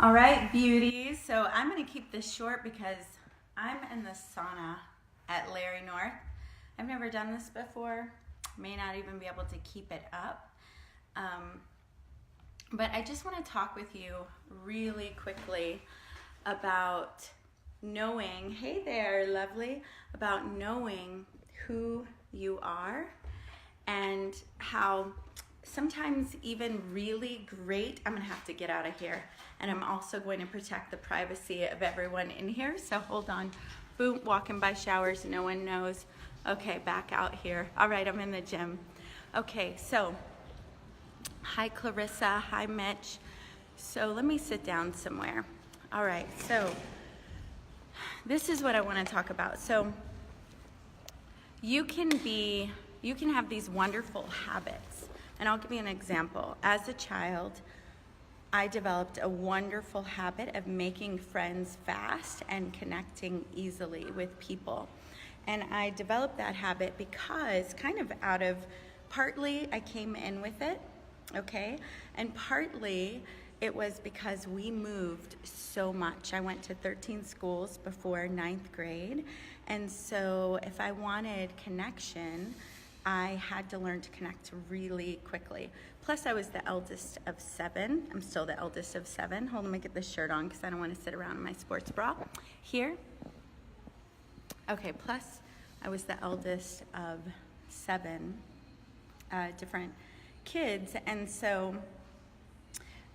All right, beauties. So I'm going to keep this short because I'm in the sauna at Larry North. I've never done this before. May not even be able to keep it up. But I just want to talk with you really quickly about knowing, hey there, lovely, about knowing who you are and how sometimes even really great, I'm gonna have to get out of here. And I'm also going to protect the privacy of everyone in here. So hold on, boom, walking by showers, no one knows. Okay, back out here. All right, I'm in the gym. Okay, so hi Clarissa, hi Mitch. So let me sit down somewhere. All right, so this is what I wanna talk about. So you can have these wonderful habits. And I'll give you an example. As a child, I developed a wonderful habit of making friends fast and connecting easily with people. And I developed that habit because kind of out of, partly I came in with it, okay? And partly it was because we moved so much. I went to 13 schools before ninth grade. And so if I wanted connection, I had to learn to connect really quickly. Plus, I was the eldest of 7. I'm still the eldest of 7. Hold on, let me get this shirt on because I don't want to sit around in my sports bra. Here. Okay, plus, I was the eldest of 7 different kids. And so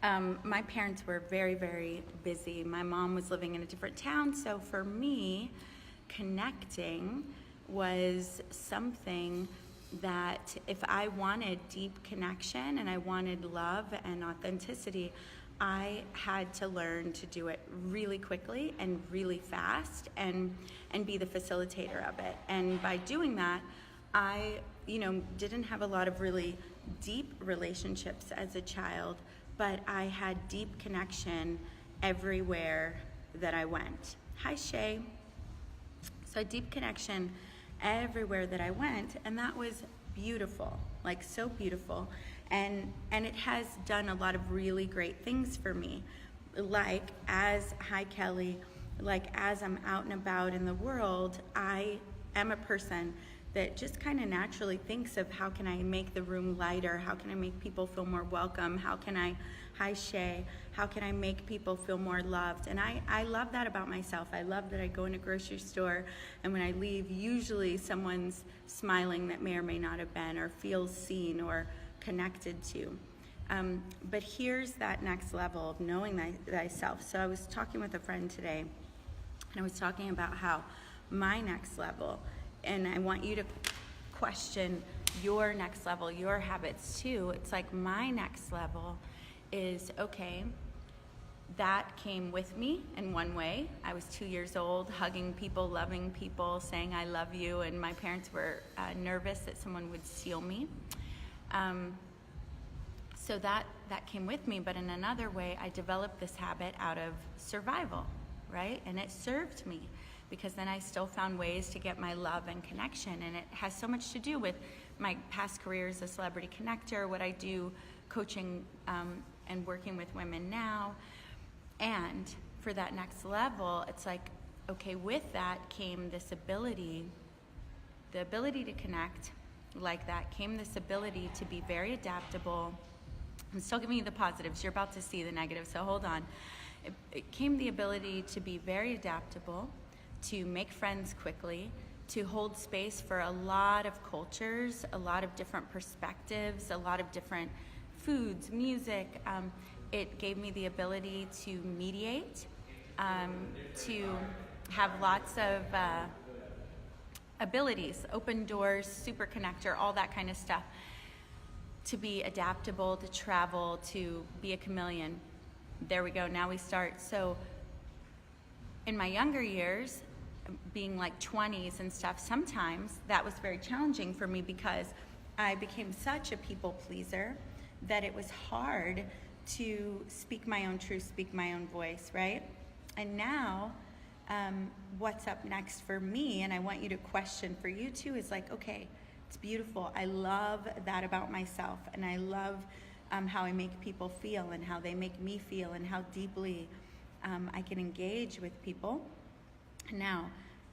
my parents were very, very busy. My mom was living in a different town. So for me, connecting was something that if I wanted deep connection and I wanted love and authenticity, I had to learn to do it really quickly and really fast and be the facilitator of it. And by doing that, I, didn't have a lot of really deep relationships as a child, but I had deep connection everywhere that I went. Hi, Shay. So a deep connection everywhere that I went, and that was beautiful, like so beautiful. And it has done a lot of really great things for me. Like hi Kelly, like as I'm out and about in the world, I am a person that just kind of naturally thinks of how can I make the room lighter, how can I make people feel more welcome, hi Shay, how can I make people feel more loved? And I love that about myself. I love that I go in a grocery store and when I leave, usually someone's smiling that may or may not have been or feels seen or connected to. But here's that next level of knowing thyself. So I was talking with a friend today and I was talking about how my next level, and I want you to question your next level, your habits too. It's like my next level is, okay, that came with me in one way. I was 2 years old, hugging people, loving people, saying I love you, and my parents were nervous that someone would steal me. So that came with me, but in another way, I developed this habit out of survival, right? And it served me because then I still found ways to get my love and connection, and it has so much to do with my past career as a celebrity connector, what I do coaching and working with women now. And for that next level, it's like, okay, with that came this ability, the ability to connect. Like that came this ability to be very adaptable. I'm still giving you the positives. You're about to see the negatives, so hold on. It came the ability to be very adaptable, to make friends quickly, to hold space for a lot of cultures, a lot of different perspectives, a lot of different foods, music. It gave me the ability to mediate, to have lots of abilities, open doors, super connector, all that kind of stuff. To be adaptable, to travel, to be a chameleon. There we go, now we start. So in my younger years, being like 20s and stuff, sometimes that was very challenging for me because I became such a people pleaser that it was hard to speak my own truth, speak my own voice, right? And now, what's up next for me, and I want you to question for you too, is like, okay, it's beautiful. I love that about myself, and I love how I make people feel and how they make me feel and how deeply I can engage with people. Now,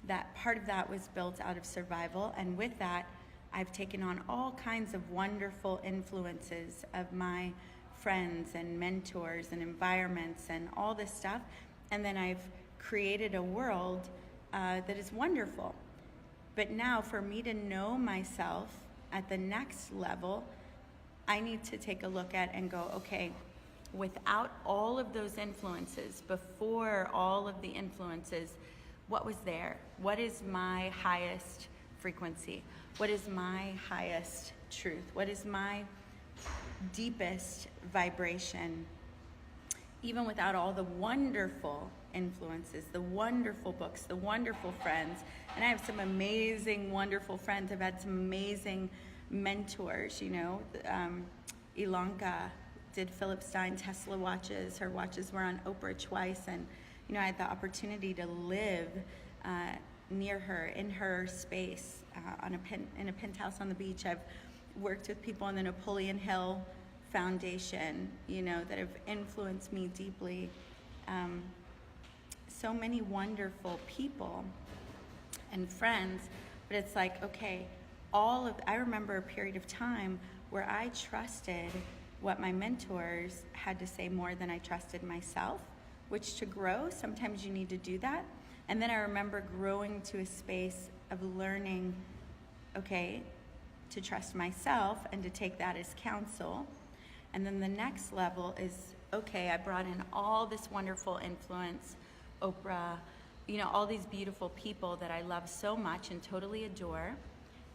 that part of that was built out of survival, and with that, I've taken on all kinds of wonderful influences of my friends and mentors and environments and all this stuff, and then I've created a world that is wonderful. But now, for me to know myself at the next level, I need to take a look at and go, okay, without all of those influences, before all of the influences, what was there? What is my highest frequency? What is my highest truth? What is my deepest vibration? Even without all the wonderful influences, the wonderful books, the wonderful friends, and I have some amazing, wonderful friends. I've had some amazing mentors, Ilanka did Philip Stein Tesla watches. Her watches were on Oprah twice, and I had the opportunity to live near her, in her space, in a penthouse on the beach. I've worked with people in the Napoleon Hill Foundation, that have influenced me deeply. So many wonderful people and friends, but it's like, okay, I remember a period of time where I trusted what my mentors had to say more than I trusted myself, which to grow, sometimes you need to do that. And then I remember growing to a space of learning, okay, to trust myself and to take that as counsel. And then the next level is, okay, I brought in all this wonderful influence, Oprah, all these beautiful people that I love so much and totally adore.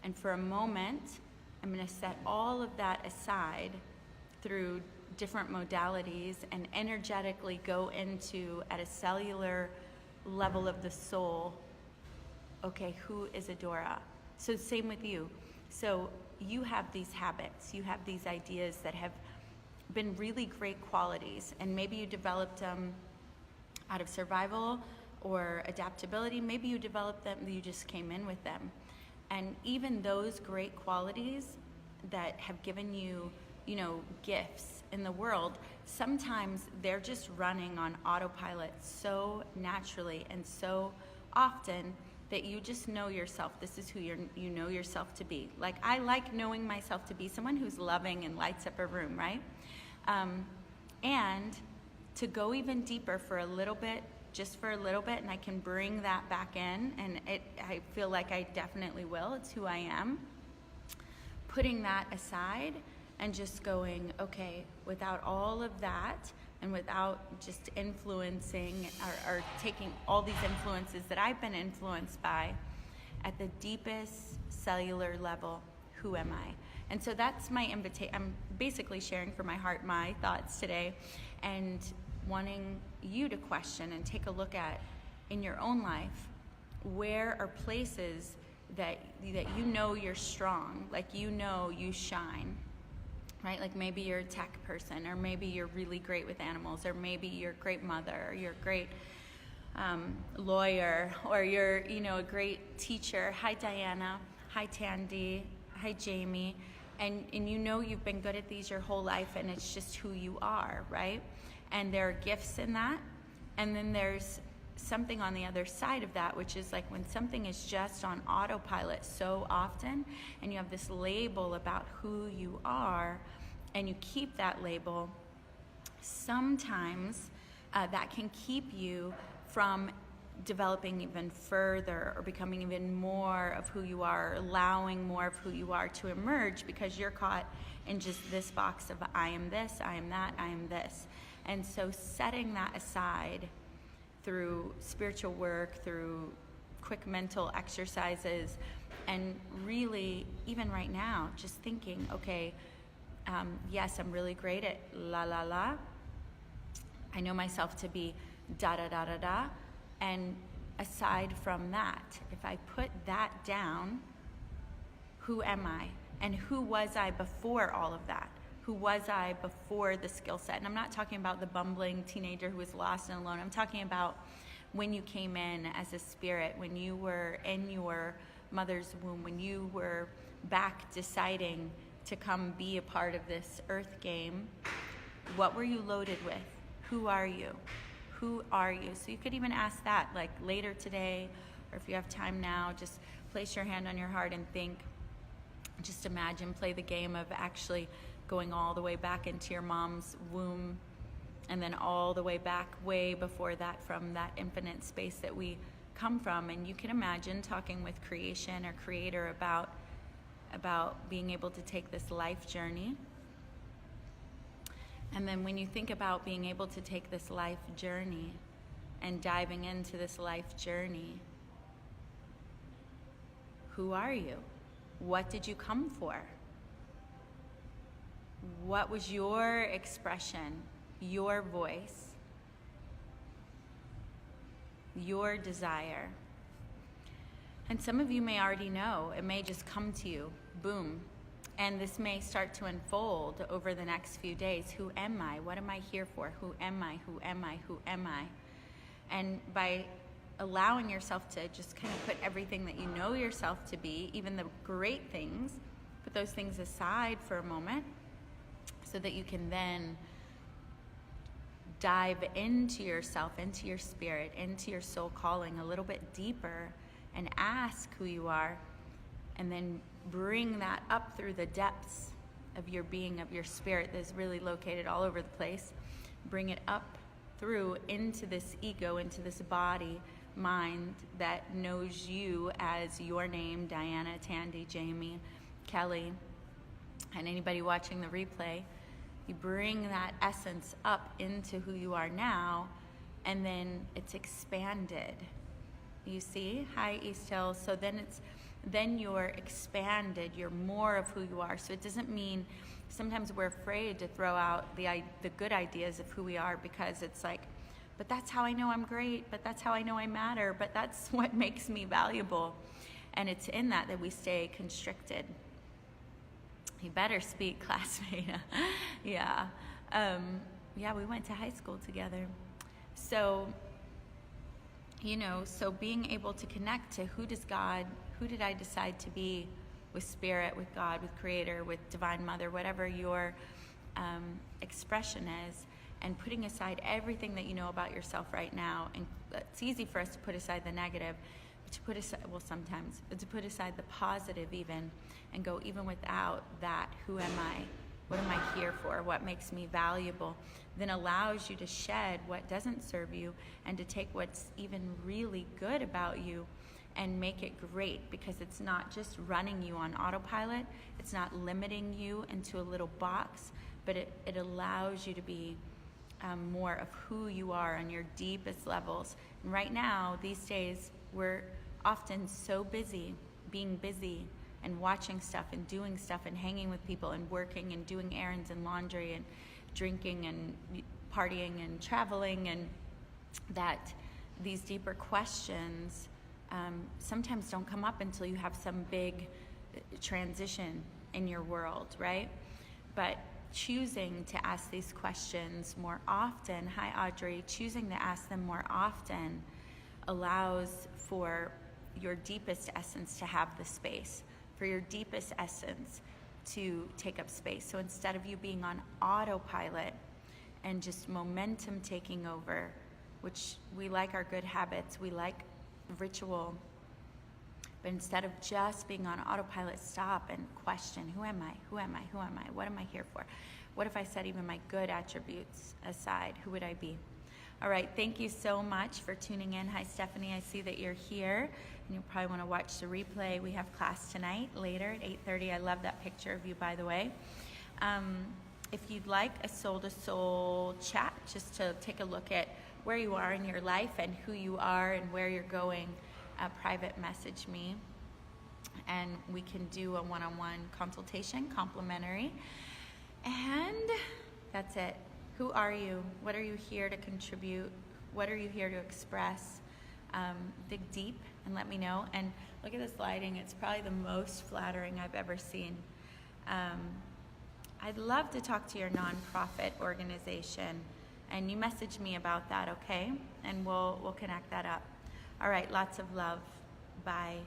And for a moment, I'm going to set all of that aside through different modalities and energetically go into, at a cellular level of the soul, okay, who is Adora? So same with you. So you have these habits, you have these ideas that have been really great qualities, and maybe you developed them out of survival or adaptability. Maybe you developed them, you just came in with them. And even those great qualities that have given you, gifts in the world, sometimes they're just running on autopilot so naturally and so often that you just know yourself. This is who you know yourself to be. Like, I like knowing myself to be someone who's loving and lights up a room, right? And to go even deeper for a little bit, just for a little bit, and I can bring that back in, and I feel like I definitely will. It's who I am. Putting that aside and just going, okay, without all of that, and without just influencing or taking all these influences that I've been influenced by, at the deepest cellular level, who am I? And so that's my invitation. I'm basically sharing from my heart my thoughts today, and wanting you to question and take a look at, in your own life, where are places that you're strong, like you shine, right? Like maybe you're a tech person, or maybe you're really great with animals, or maybe you're a great mother, or you're a great lawyer, or you're a great teacher. Hi Diana, hi Tandy, hi Jamie. And you've been good at these your whole life, and it's just who you are, right? And there are gifts in that. And then there's something on the other side of that, which is like when something is just on autopilot so often, and you have this label about who you are, and you keep that label, sometimes that can keep you from developing even further, or becoming even more of who you are, or allowing more of who you are to emerge, because you're caught in just this box of I am this, I am that, I am this. And so setting that aside through spiritual work, through quick mental exercises, and really, even right now, just thinking, okay, yes, I'm really great at la la la. I know myself to be da da da da da. And aside from that, if I put that down, who am I? And who was I before all of that? Who was I before the skill set? And I'm not talking about the bumbling teenager who was lost and alone. I'm talking about when you came in as a spirit, when you were in your mother's womb, when you were back deciding to come be a part of this earth game, what were you loaded with? Who are you? Who are you? So you could even ask that, like later today, or if you have time now, just place your hand on your heart and think. Just imagine, play the game of actually going all the way back into your mom's womb, and then all the way back, way before that, from that infinite space that we come from. And you can imagine talking with creation or creator about being able to take this life journey. And then when you think about being able to take this life journey and diving into this life journey, who are you? What did you come for? What was your expression, your voice, your desire? And some of you may already know. It may just come to you, boom. And this may start to unfold over the next few days. Who am I? What am I here for? Who am I? Who am I? Who am I? And by allowing yourself to just kind of put everything that you know yourself to be, even the great things, put those things aside for a moment so that you can then dive into yourself, into your spirit, into your soul calling a little bit deeper and ask who you are, and then bring that up through the depths of your being, of your spirit that's really located all over the place. Bring it up through into this ego, into this body, mind that knows you as your name, Diana, Tandy, Jamie, Kelly, and anybody watching the replay. You bring that essence up into who you are now, and then it's expanded. You see? Hi, East Hills. So then you're expanded, you're more of who you are. So it doesn't mean, sometimes we're afraid to throw out the good ideas of who we are, because it's like, but that's how I know I'm great, but that's how I know I matter, but that's what makes me valuable. And it's in that we stay constricted. You better speak, classmate. Yeah. Yeah, we went to high school together. So, so being able to connect to who did I decide to be, with spirit, with God, with creator, with divine mother, whatever your expression is, and putting aside everything that you know about yourself right now. And it's easy for us to put aside the negative, but to put aside, sometimes, but to put aside the positive even, and go, even without that, who am I? What am I here for? What makes me valuable? Then allows you to shed what doesn't serve you, and to take what's even really good about you and make it great, because it's not just running you on autopilot. It's not limiting you into a little box, but it allows you to be more of who you are on your deepest levels. And right now, these days, we're often so busy, being busy and watching stuff and doing stuff and hanging with people and working and doing errands and laundry and drinking and partying and traveling, and that these deeper questions sometimes don't come up until you have some big transition in your world, right? But choosing to ask these questions more often, hi Audrey, choosing to ask them more often allows for your deepest essence to have the space, for your deepest essence to take up space. So instead of you being on autopilot and just momentum taking over, which we like our good habits, we like ritual, but instead of just being on autopilot, stop and question, who am I? Who am I? Who am I? What am I here for? What if I set even my good attributes aside? Who would I be? All right, thank you so much for tuning in. Hi, Stephanie, I see that you're here, and you'll probably want to watch the replay. We have class tonight, later at 8:30. I love that picture of you, by the way. If you'd like a soul-to-soul chat, just to take a look at where you are in your life and who you are and where you're going, private message me, and we can do a one-on-one consultation, complimentary. And that's it. Who are you? What are you here to contribute? What are you here to express? Dig deep and let me know. And look at this lighting. It's probably the most flattering I've ever seen. I'd love to talk to your nonprofit organization, and you message me about that, okay? And we'll connect that up. All right, lots of love. Bye.